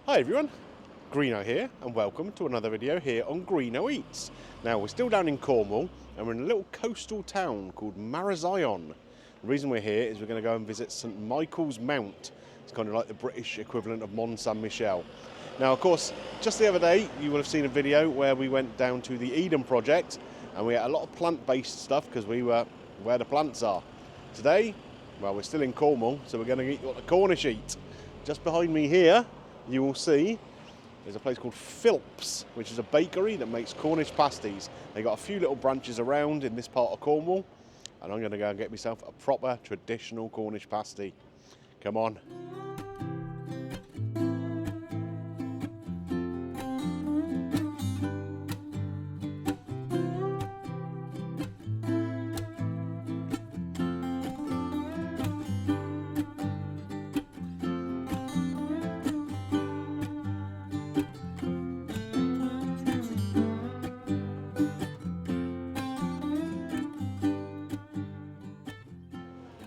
Hi everyone, Greeno here and welcome to another video here on Greeno Eats. Now we're still down in Cornwall and we're in a little coastal town called Marazion. The reason we're here is we're going to go and visit St Michael's Mount. It's kind of like the British equivalent of Mont Saint Michel. Now of course, just the other day you will have seen a video where we went down to the Eden project and we had a lot of plant-based stuff because we were where the plants are. Today, well, we're still in Cornwall, so we're going to eat what the Cornish eat. Just behind me here you will see there's a place called Philps, which is a bakery that makes Cornish pasties. They've got a few little branches around in this part of Cornwall, and I'm going to go and get myself a proper traditional Cornish pasty. Come on.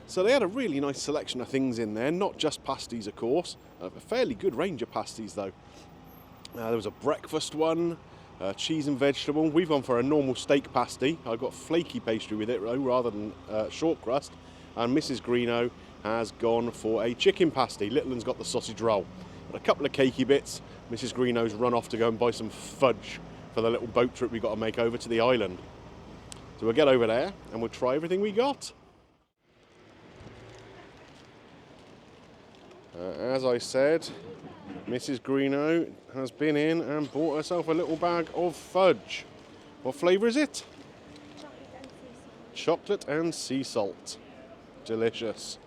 So they had a really nice selection of things in there, not just pasties of course, a fairly good range of pasties though. There was a breakfast one, cheese and vegetable. We've gone for a normal steak pasty. I've got flaky pastry with it though, rather than short crust. And Mrs Greeno has gone for a chicken pasty. Little one's got the sausage roll. And a couple of cakey bits. Mrs Greeno's run off to go and buy some fudge for the little boat trip we've got to make over to the island. So we'll get over there and we'll try everything we got. As I said, Mrs Greeno has been in and bought herself a little bag of fudge. What flavour is it? Chocolate and sea salt. Delicious.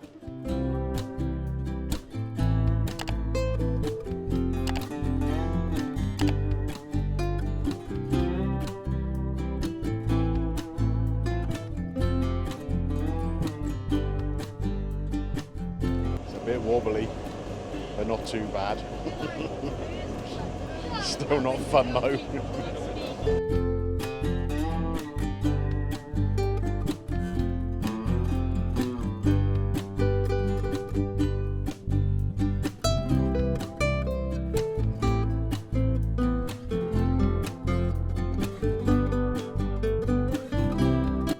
It's a bit wobbly. They're not too bad. Still not fun though.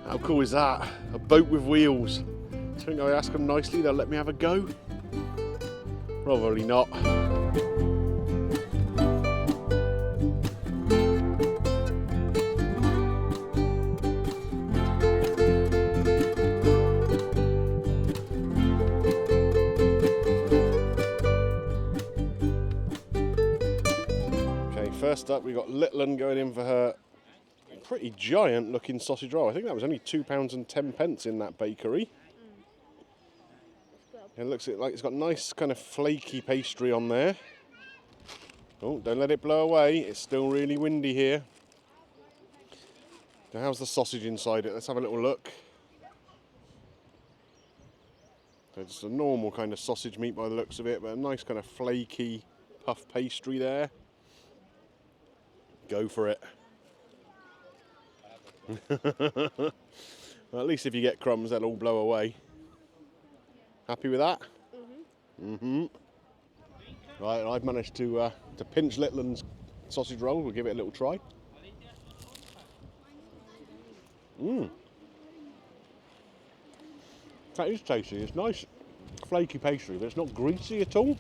How cool is that? A boat with wheels. Do you think I ask them nicely they'll let me have a go? Probably not. Okay, first up we got Little Un going in for her pretty giant looking sausage roll. I think that was only £2.10 in that bakery. It looks like it's got nice kind of flaky pastry on there. Oh, don't let it blow away. It's still really windy here. Now, how's the sausage inside it? Let's have a little look. So just a normal kind of sausage meat by the looks of it, but a nice kind of flaky puff pastry there. Go for it. Well, at least if you get crumbs, they'll all blow away. Happy with that? Mm-hmm. Right, I've managed to pinch Little Un's sausage roll. We'll give it a little try. That is tasty. It's nice, flaky pastry, but it's not greasy at all.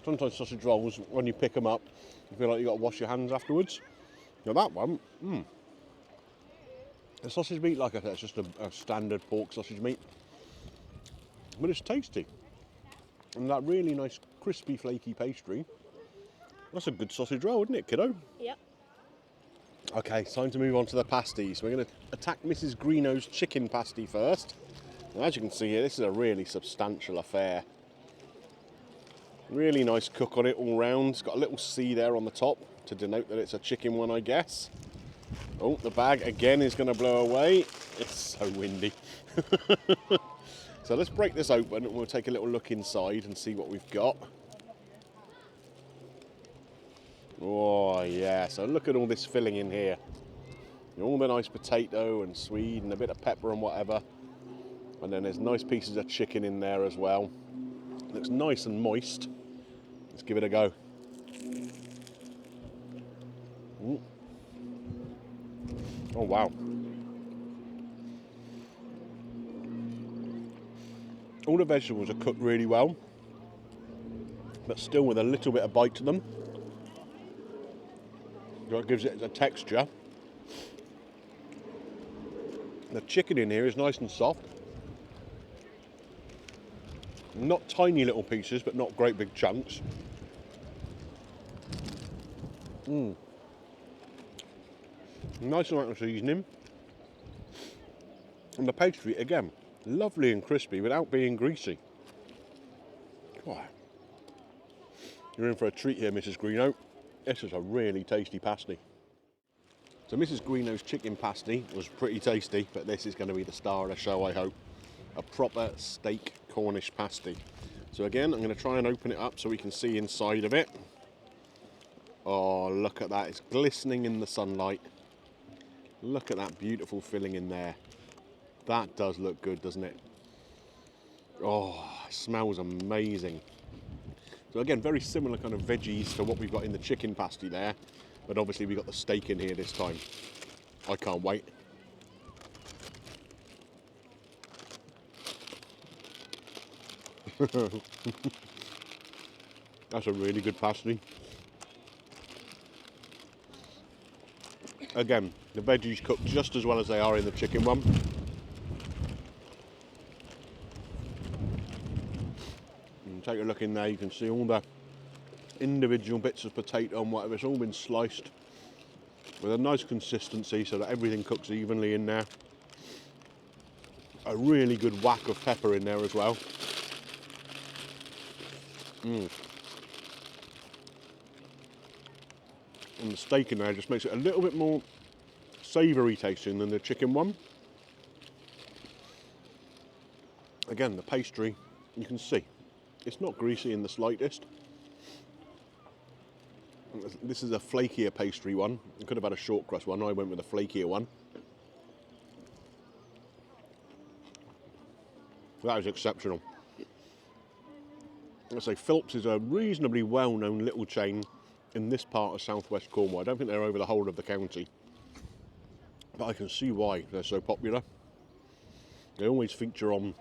Sometimes sausage rolls, when you pick them up, you feel like you've got to wash your hands afterwards. Now that one, the sausage meat, like I said, it's just a standard pork sausage meat. But it's tasty. And that really nice, crispy, flaky pastry. That's a good sausage roll, isn't it, kiddo? Yep. Okay, it's time to move on to the pasties. We're going to attack Mrs Greeno's chicken pasty first. Now, as you can see here, this is a really substantial affair. Really nice cook on it all round. It's got a little C there on the top to denote that it's a chicken one, I guess. Oh, the bag again is going to blow away. It's so windy. So let's break this open and we'll take a little look inside and see what we've got. Oh yeah, so look at all this filling in here. All the nice potato and swede and a bit of pepper and whatever. And then there's nice pieces of chicken in there as well. Looks nice and moist. Let's give it a go. Oh wow. All the vegetables are cooked really well, but still with a little bit of bite to them. So it gives it a texture. The chicken in here is nice and soft. Not tiny little pieces, but not great big chunks. Nice amount of seasoning. And the pastry, again, lovely and crispy without being greasy. Wow. You're in for a treat here, Mrs. Greeno. This is a really tasty pasty. So Mrs. Greeno's chicken pasty was pretty tasty, but this is going to be the star of the show, I hope. A proper steak Cornish pasty. So again, I'm going to try and open it up so we can see inside of it. Oh, look at that. It's glistening in the sunlight. Look at that beautiful filling in there. That does look good, doesn't it? Oh, it smells amazing. So again, very similar kind of veggies to what we've got in the chicken pasty there. But obviously we've got the steak in here this time. I can't wait. That's a really good pasty. Again, the veggies cook just as well as they are in the chicken one. And take a look in there, you can see all the individual bits of potato and whatever. It's all been sliced with a nice consistency so that everything cooks evenly in there. A really good whack of pepper in there as well. And the steak in there just makes it a little bit more savoury tasting than the chicken one. Again, the pastry, you can see, it's not greasy in the slightest. This is a flakier pastry one. I could have had a short crust one. I went with a flakier one. That is exceptional. I say Philps is a reasonably well-known little chain in this part of southwest Cornwall. I don't think they're over the whole of the county, but I can see why they're so popular. They always feature on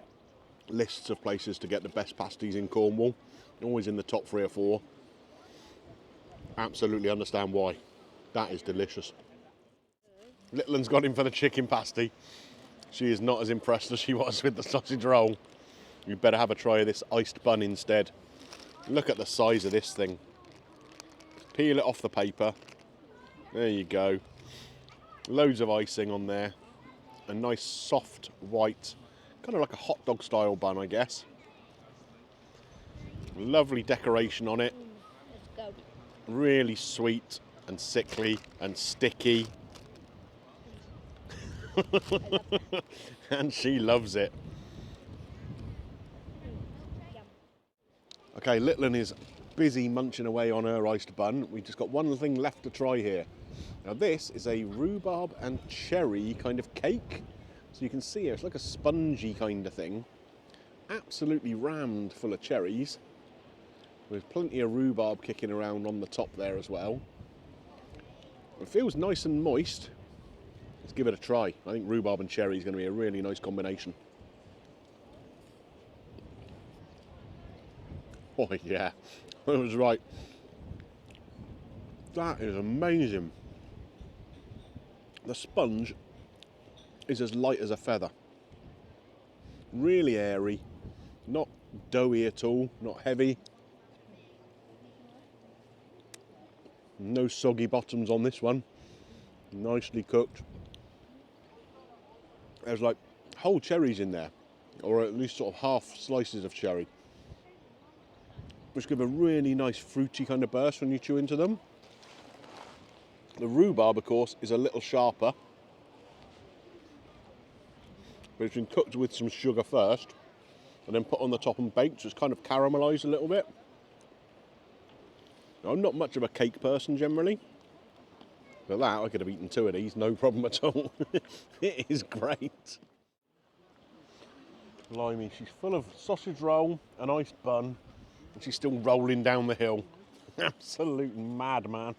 lists of places to get the best pasties in Cornwall, always in the top 3 or 4. Absolutely understand why. That is delicious. Little one's got in for the chicken pasty. She is not as impressed as she was with the sausage roll. You better have a try of this iced bun instead. Look at the size of this thing. Peel it off the paper. There you go. Loads of icing on there. A nice soft white, kind of like a hot dog style bun, I guess. Lovely decoration on it. Let's go. Really sweet and sickly and sticky. And she loves it. Okay, Littlin is busy munching away on her iced bun. We've just got one thing left to try here. Now this is a rhubarb and cherry kind of cake. So you can see here, it's like a spongy kind of thing. Absolutely rammed full of cherries. With plenty of rhubarb kicking around on the top there as well. It feels nice and moist. Let's give it a try. I think rhubarb and cherry is going to be a really nice combination. Oh yeah, I was right. That is amazing. The sponge is as light as a feather. Really airy, not doughy at all, not heavy. No soggy bottoms on this one. Nicely cooked. There's like whole cherries in there, or at least sort of half slices of cherry, which give a really nice fruity kind of burst when you chew into them. The rhubarb, of course, is a little sharper, but it's been cooked with some sugar first and then put on the top and baked, so it's kind of caramelised a little bit. Now, I'm not much of a cake person generally, but that, I could have eaten 2 of these, no problem at all. It is great. Blimey, she's full of sausage roll, an iced bun, and she's still rolling down the hill. Absolute madman.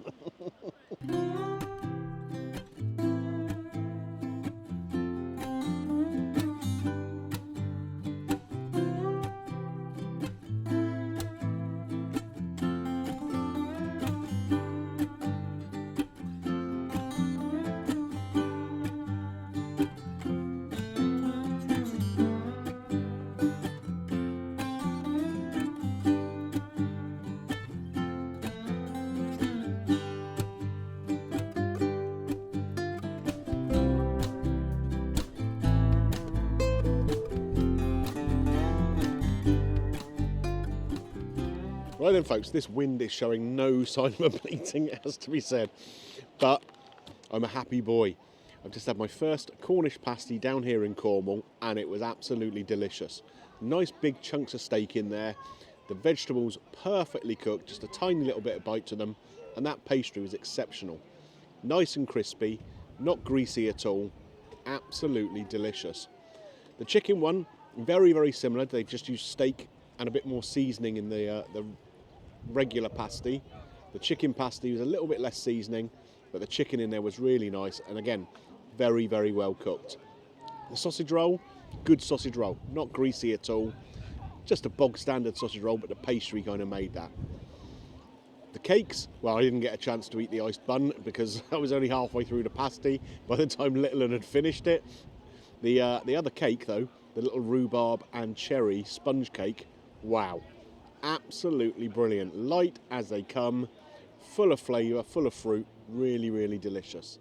Right then folks, this wind is showing no sign of abating, it has to be said, but I'm a happy boy. I've just had my first Cornish pasty down here in Cornwall and it was absolutely delicious. Nice big chunks of steak in there, the vegetables perfectly cooked, just a tiny little bit of bite to them, and that pastry was exceptional. Nice and crispy, not greasy at all, absolutely delicious. The chicken one, very, very similar. They've just used steak and a bit more seasoning in the regular pasty. The chicken pasty was a little bit less seasoning, but the chicken in there was really nice, and again, very, very well cooked. The sausage roll, good sausage roll, not greasy at all, just a bog standard sausage roll, but the pastry kind of made that. The cakes, well, I didn't get a chance to eat the iced bun because I was only halfway through the pasty by the time Littleton had finished it. The other cake though, the little rhubarb and cherry sponge cake, wow. Absolutely brilliant. Light as they come, full of flavour, full of fruit, really, really delicious.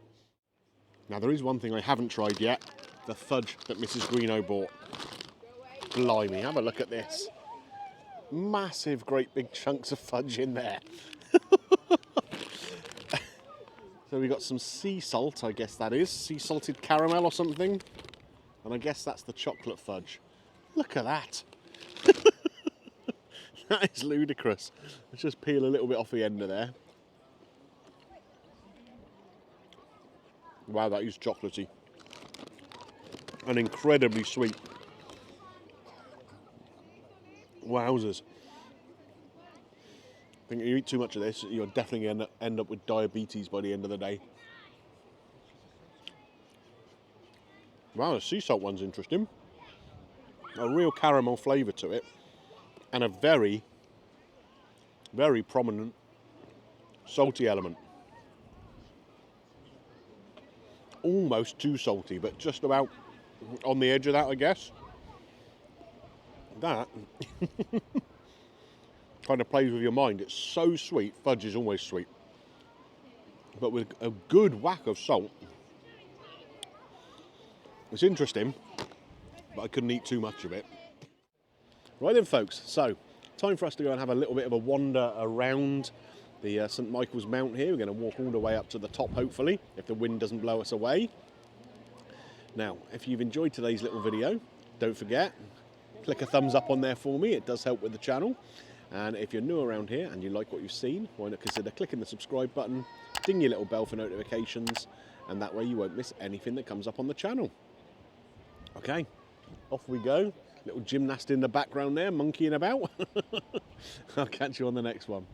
Now there is one thing I haven't tried yet, the fudge that Mrs. Greeno bought. Blimey, have a look at this. Massive, great big chunks of fudge in there. So we got some sea salt, I guess that is, sea salted caramel or something. And I guess that's the chocolate fudge. Look at that. That is ludicrous. Let's just peel a little bit off the end of there. Wow, that is chocolatey. And incredibly sweet. Wowzers. I think if you eat too much of this, you're definitely going to end up with diabetes by the end of the day. Wow, the sea salt one's interesting. A real caramel flavour to it. And a very, very prominent salty element. Almost too salty, but just about on the edge of that, I guess. That kind of plays with your mind. It's so sweet. Fudge is always sweet. But with a good whack of salt. It's interesting, but I couldn't eat too much of it. Right then folks, so time for us to go and have a little bit of a wander around the St Michael's Mount here. We're going to walk all the way up to the top hopefully, if the wind doesn't blow us away. Now, if you've enjoyed today's little video, don't forget, click a thumbs up on there for me, it does help with the channel. And if you're new around here and you like what you've seen, why not consider clicking the subscribe button, ding your little bell for notifications, and that way you won't miss anything that comes up on the channel. Okay, off we go. Little gymnast in the background there, monkeying about. I'll catch you on the next one.